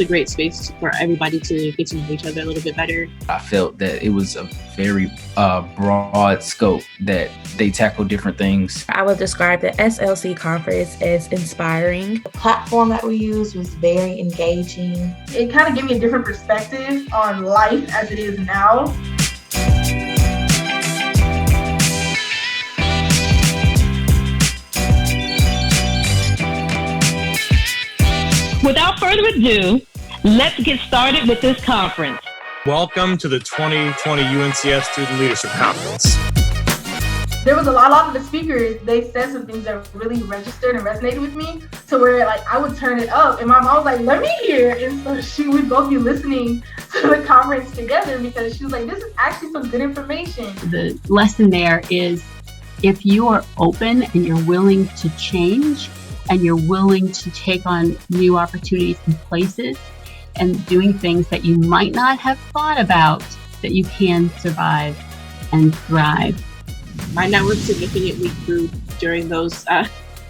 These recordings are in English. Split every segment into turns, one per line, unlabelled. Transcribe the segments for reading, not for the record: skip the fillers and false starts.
just a great space for everybody to get to know each other a little bit better.
I felt that it was a very broad scope that they tackle different things.
I would describe the SLC conference as inspiring.
The platform that we used was very engaging.
It kind of gave me a different perspective on life as it is now.
Without further ado, let's get started with this conference.
Welcome to the 2020 UNCF Student Leadership Conference.
There was a lot of the speakers, they said some things that really registered and resonated with me to where I would turn it up and my mom was like, let me hear. And so she would both be listening to the conference together because she was like, this is actually some good information.
The lesson there is if you are open and you're willing to change and you're willing to take on new opportunities and places and doing things that you might not have thought about, that you can survive and thrive.
My network significantly grew during those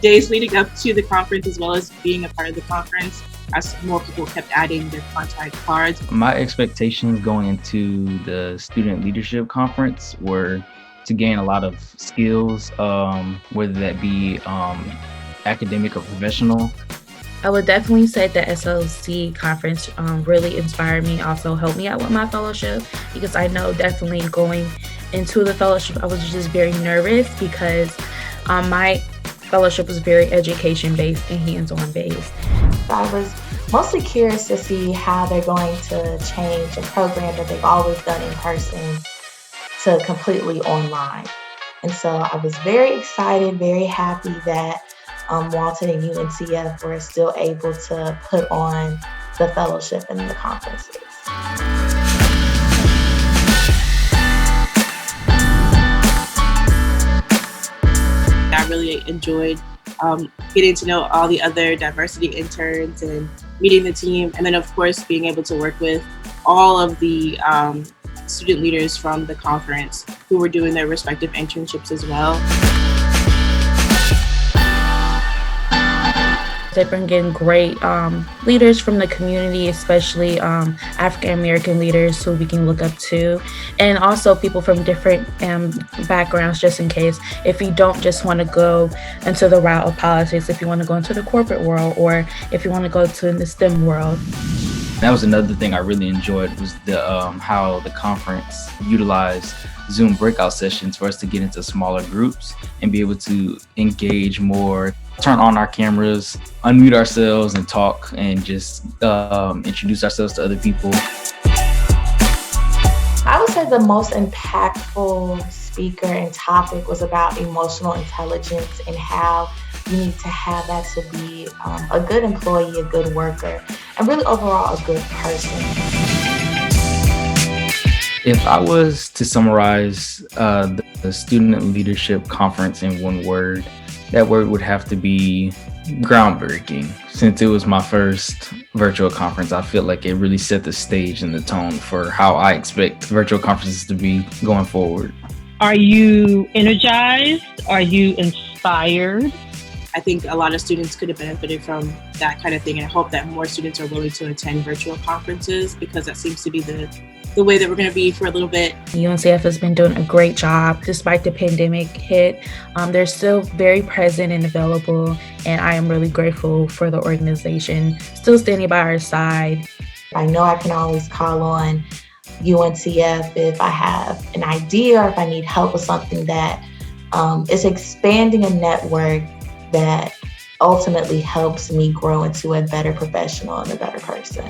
days leading up to the conference, as well as being a part of the conference, as more people kept adding their contact cards.
My expectations going into the Student Leadership Conference were to gain a lot of skills, whether that be academic or professional.
I would definitely say the SLC conference really inspired me, also helped me out with my fellowship, because I know definitely going into the fellowship, I was just very nervous because my fellowship was very education-based and hands-on based.
I was mostly curious to see how they're going to change a program that they've always done in person to completely online. And so I was very excited, very happy that Walton and UNCF were still able to put on the fellowship and the conferences.
I really enjoyed getting to know all the other diversity interns and meeting the team. And then, of course, being able to work with all of the student leaders from the conference who were doing their respective internships as well.
They bring in great leaders from the community, especially African-American leaders who we can look up to, and also people from different backgrounds, just in case if you don't just want to go into the route of politics, if you want to go into the corporate world, or if you want to go to the STEM world.
That was another thing I really enjoyed was the how the conference utilized Zoom breakout sessions for us to get into smaller groups and be able to engage more, turn on our cameras, unmute ourselves and talk and just introduce ourselves to other people.
I would say the most impactful speaker and topic was about emotional intelligence and how you need to have that to be a good employee, a good worker, and really overall a good person.
If I was to summarize the Student Leadership Conference in one word, that word would have to be groundbreaking. Since it was my first virtual conference, I feel like it really set the stage and the tone for how I expect virtual conferences to be going forward.
Are you energized? Are you inspired?
I think a lot of students could have benefited from that kind of thing, and I hope that more students are willing to attend virtual conferences because that seems to be the way that we're going to be for a little bit.
UNCF has been doing a great job despite the pandemic hit. They're still very present and available, and I am really grateful for the organization still standing by our side.
I know I can always call on UNCF if I have an idea or if I need help with something that is expanding a network that ultimately helps me grow into a better professional and a better person.